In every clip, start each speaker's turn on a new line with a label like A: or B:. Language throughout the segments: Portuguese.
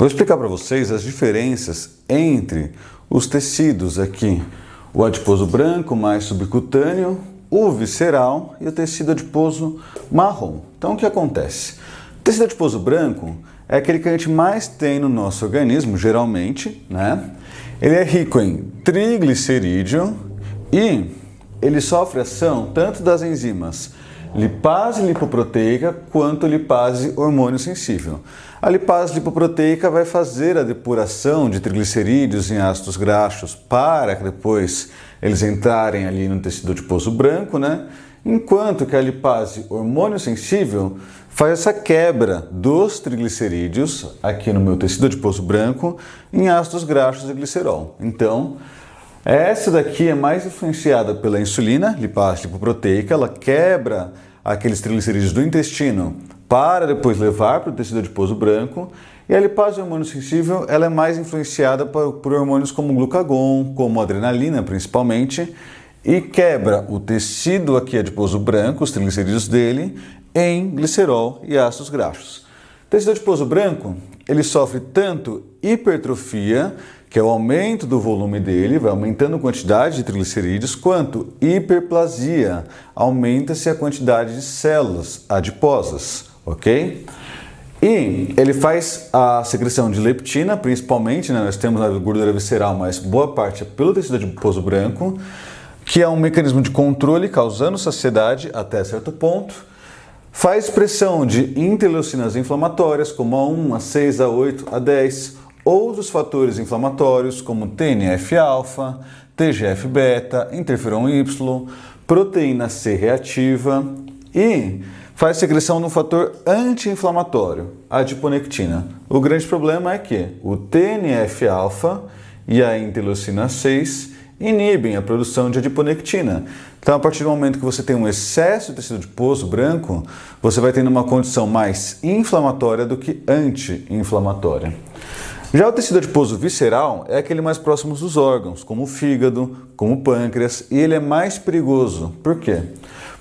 A: Vou explicar para vocês as diferenças entre os tecidos aqui, o adiposo branco mais subcutâneo, o visceral e o tecido adiposo marrom. Então o que acontece? O tecido adiposo branco é aquele que a gente mais tem no nosso organismo, geralmente, né? Ele é rico em triglicerídeo e ele sofre ação tanto das enzimas lipase lipoproteica quanto lipase hormônio sensível. A lipase lipoproteica vai fazer a depuração de triglicerídeos em ácidos graxos para que depois eles entrarem ali no tecido adiposo branco, né? Enquanto que a lipase hormônio sensível faz essa quebra dos triglicerídeos aqui no meu tecido adiposo branco em ácidos graxos e glicerol. Então, essa daqui é mais influenciada pela insulina, lipase lipoproteica, ela quebra aqueles triglicerídeos do intestino para depois levar para o tecido adiposo branco, e a lipase hormônio sensível ela é mais influenciada por hormônios como glucagon, como adrenalina principalmente, e quebra o tecido aqui adiposo branco, os triglicerídeos dele, em glicerol e ácidos graxos. O tecido adiposo branco ele sofre tanto hipertrofia, que é o aumento do volume dele, vai aumentando a quantidade de triglicerídeos, quanto hiperplasia, aumenta-se a quantidade de células adiposas, ok? E ele faz a secreção de leptina, principalmente, né? Nós temos a gordura visceral, mas boa parte é pelo tecido adiposo branco, que é um mecanismo de controle causando saciedade até certo ponto. Faz expressão de interleucinas inflamatórias, como A1, A6, A8, A10, outros fatores inflamatórios como TNF-alfa, TGF-beta, interferon Y, proteína C reativa e faz secreção de um fator anti-inflamatório, a adiponectina. O grande problema é que o TNF-alfa e a interleucina 6 inibem a produção de adiponectina. Então, a partir do momento que você tem um excesso de tecido adiposo branco, você vai tendo uma condição mais inflamatória do que anti-inflamatória. Já o tecido adiposo visceral é aquele mais próximo dos órgãos, como o fígado, como o pâncreas, e ele é mais perigoso. Por quê?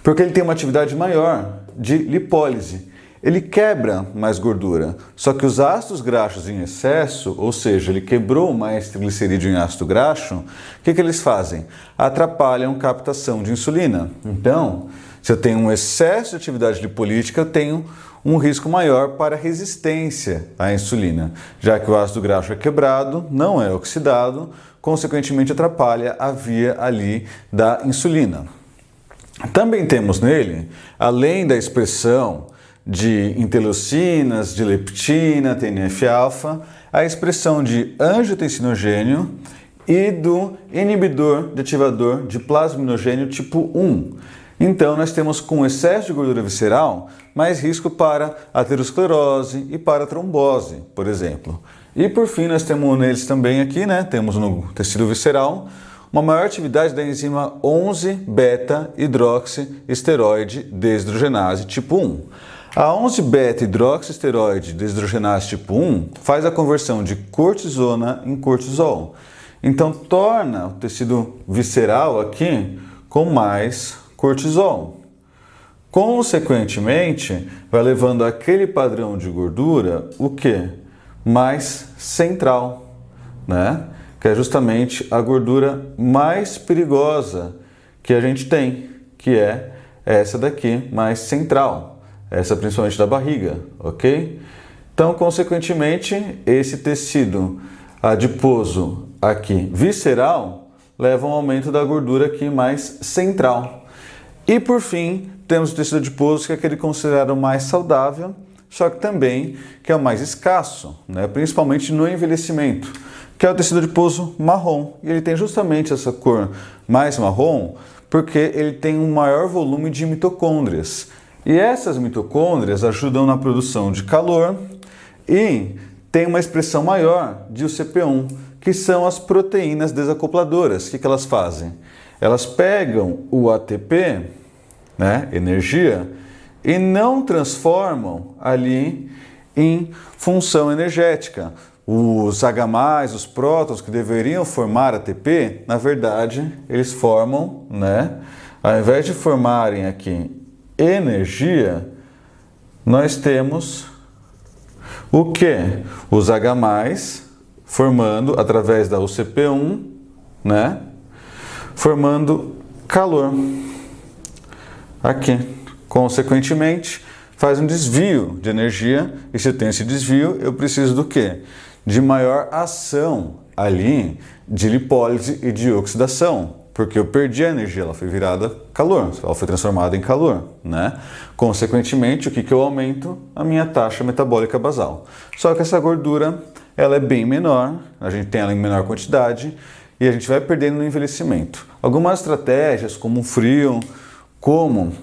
A: Porque ele tem uma atividade maior de lipólise. Ele quebra mais gordura, só que os ácidos graxos em excesso, ou seja, ele quebrou mais triglicerídeo em ácido graxo, o que eles fazem? Atrapalham a captação de insulina. Então, se eu tenho um excesso de atividade lipolítica, eu tenho um risco maior para resistência à insulina, já que o ácido graxo é quebrado, não é oxidado, consequentemente atrapalha a via ali da insulina. Também temos nele, além da expressão de interleucinas, de leptina, TNF-alfa, a expressão de angiotensinogênio e do inibidor de ativador de plasminogênio tipo 1. Então, nós temos com excesso de gordura visceral mais risco para aterosclerose e para trombose, por exemplo. E por fim, nós temos neles também aqui, né? Temos no tecido visceral uma maior atividade da enzima 11-beta-hidroxiesteroide desidrogenase tipo 1. A 11-beta-hidroxiesteroide desidrogenase tipo 1 faz a conversão de cortisona em cortisol. Então, torna o tecido visceral aqui com mais cortisol. Consequentemente, vai levando aquele padrão de gordura, o que? Mais central, né? Que é justamente a gordura mais perigosa que a gente tem, que é essa daqui, mais central, essa principalmente da barriga, ok? Então, consequentemente, esse tecido adiposo aqui visceral leva a um aumento da gordura aqui mais central. E por fim, temos o tecido adiposo, que é aquele considerado mais saudável, só que também que é o mais escasso, né? Principalmente no envelhecimento, que é o tecido adiposo marrom. E ele tem justamente essa cor mais marrom porque ele tem um maior volume de mitocôndrias. E essas mitocôndrias ajudam na produção de calor e tem uma expressão maior de UCP1, que são as proteínas desacopladoras. O que elas fazem? Elas pegam o ATP, né, energia, e não transformam ali em função energética. Os H+, os prótons que deveriam formar ATP, na verdade, eles formam, né, ao invés de formarem aqui energia, nós temos O que? Os H+, formando, através da UCP1, né? Formando calor. Aqui. Consequentemente, faz um desvio de energia, e se eu tenho esse desvio, eu preciso do quê? De maior ação ali de lipólise e de oxidação, porque eu perdi a energia, ela foi virada calor, ela foi transformada em calor, né? Consequentemente, o que eu aumento? A minha taxa metabólica basal. Só que essa gordura, ela é bem menor, a gente tem ela em menor quantidade, e a gente vai perdendo no envelhecimento. Algumas estratégias, como o frio, como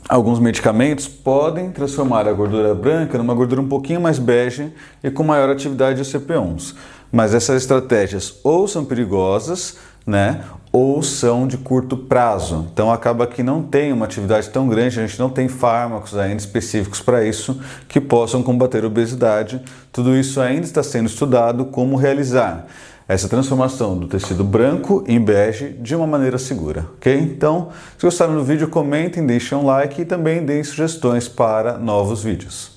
A: alguns medicamentos, podem transformar a gordura branca numa gordura um pouquinho mais bege e com maior atividade de CP1s. Mas essas estratégias ou são perigosas, né, ou são de curto prazo. Então acaba que não tem uma atividade tão grande, a gente não tem fármacos ainda específicos para isso que possam combater a obesidade. Tudo isso ainda está sendo estudado como realizar essa transformação do tecido branco em bege de uma maneira segura, ok? Então, se gostaram do vídeo, comentem, deixem um like e também deem sugestões para novos vídeos.